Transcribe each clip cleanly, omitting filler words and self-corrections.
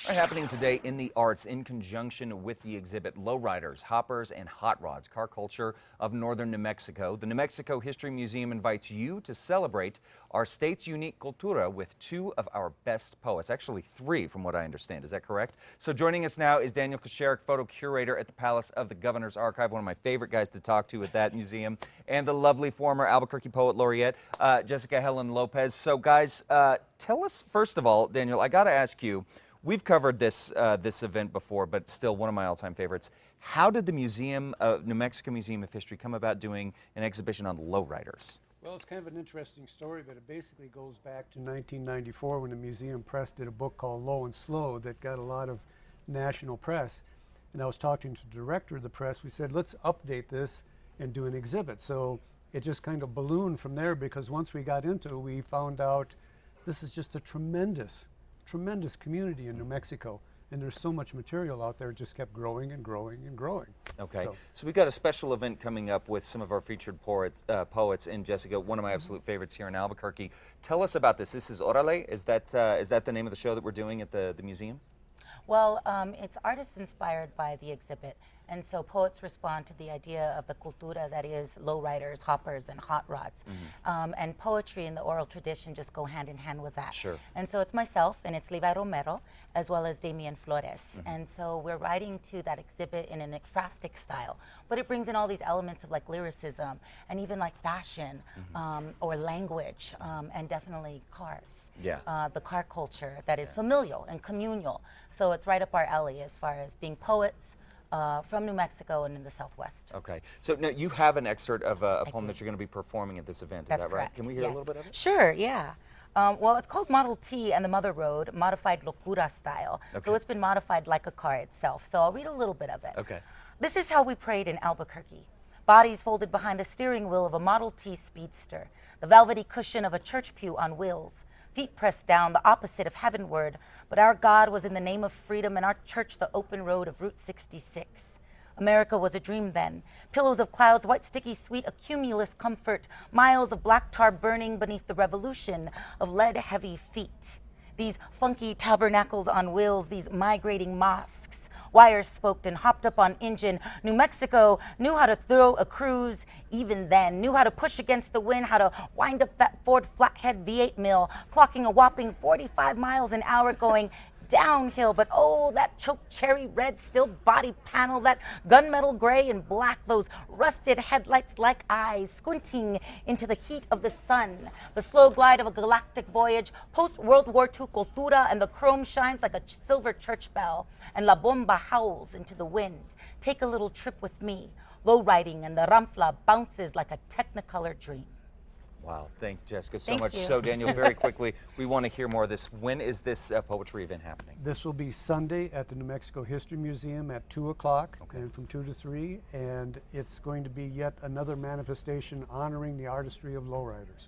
Happening today in the arts in conjunction with the exhibit Lowriders, Hoppers, and Hot Rods, Car Culture of Northern New Mexico. The New Mexico History Museum invites you to celebrate our state's unique cultura with two of our best poets. Actually, three from what I understand. Is that correct? So joining us now is Daniel Kosherik, photo curator at the Palace of the Governor's Archive, one of my favorite guys to talk to at that museum, and the lovely former Albuquerque Poet Laureate, Jessica Helen Lopez. So guys, tell us, first of all, Daniel, I got to ask you, we've covered this event before, but still one of my all-time favorites. How did the New Mexico Museum of History come about doing an exhibition on lowriders? Well, it's kind of an interesting story, but it basically goes back to 1994 when the Museum Press did a book called Low and Slow that got a lot of national press. And I was talking to the director of the press. We said, let's update this and do an exhibit. So it just kind of ballooned from there, because once we got into it, we found out this is just a tremendous community in New Mexico, and there's so much material out there. It just kept growing and growing and growing. Okay, so we've got a special event coming up with some of our featured poets in Jessica, one of my absolute favorites here in Albuquerque. Tell us about this. This is Orale. Is that the name of the show that we're doing at the museum? Well, it's artists inspired by the exhibit, and so poets respond to the idea of the cultura that is lowriders, hoppers, and hot rods. And poetry and the oral tradition just go hand in hand with that. Sure. And so it's myself, and it's Levi Romero, as well as Damian Flores. And so we're writing to that exhibit in an ekphrastic style, but it brings in all these elements of like lyricism, and even like fashion, or language, and definitely cars. Yeah. The car culture that is familial and communal. So it's right up our alley as far as being poets from New Mexico and in the Southwest. Okay. So now you have an excerpt of a poem that you're going to be performing at this event. Is that right? Can we hear a little bit of it? Sure, yeah. Well, it's called Model T and the Mother Road, modified locura style. Okay. So it's been modified like a car itself. So I'll read a little bit of it. Okay. This is how we prayed in Albuquerque. Bodies folded behind the steering wheel of a Model T Speedster, the velvety cushion of a church pew on wheels. Feet pressed down, the opposite of heavenward, but our God was in the name of freedom, and our church the open road of Route 66. America was a dream then. Pillows of clouds, white sticky sweet, a cumulus comfort, miles of black tar burning beneath the revolution of lead-heavy feet. These funky tabernacles on wheels, these migrating mosques. Wires spoked and hopped up on engine. New Mexico knew how to throw a cruise even then, knew how to push against the wind, how to wind up that Ford flathead V8 mill, clocking a whopping 45 miles an hour going downhill. But oh, that choked cherry red steel body panel, that gunmetal gray and black, those rusted headlights like eyes squinting into the heat of the sun, the slow glide of a galactic voyage, post-World War II cultura, and the chrome shines like a silver church bell, and La Bomba howls into the wind. Take a little trip with me. Low riding and the ramfla bounces like a technicolor dream. Wow, thank Jessica so Thank much. you. So Daniel, very quickly, we want to hear more of this. When is this poetry event happening? This will be Sunday at the New Mexico History Museum at 2 o'clock, and from 2 to 3, and it's going to be yet another manifestation honoring the artistry of lowriders.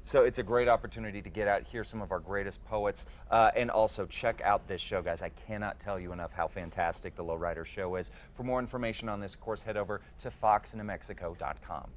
So it's a great opportunity to get out, hear some of our greatest poets, and also check out this show, guys. I cannot tell you enough how fantastic the Lowrider show is. For more information on this, of course, head over to foxnewmexico.com.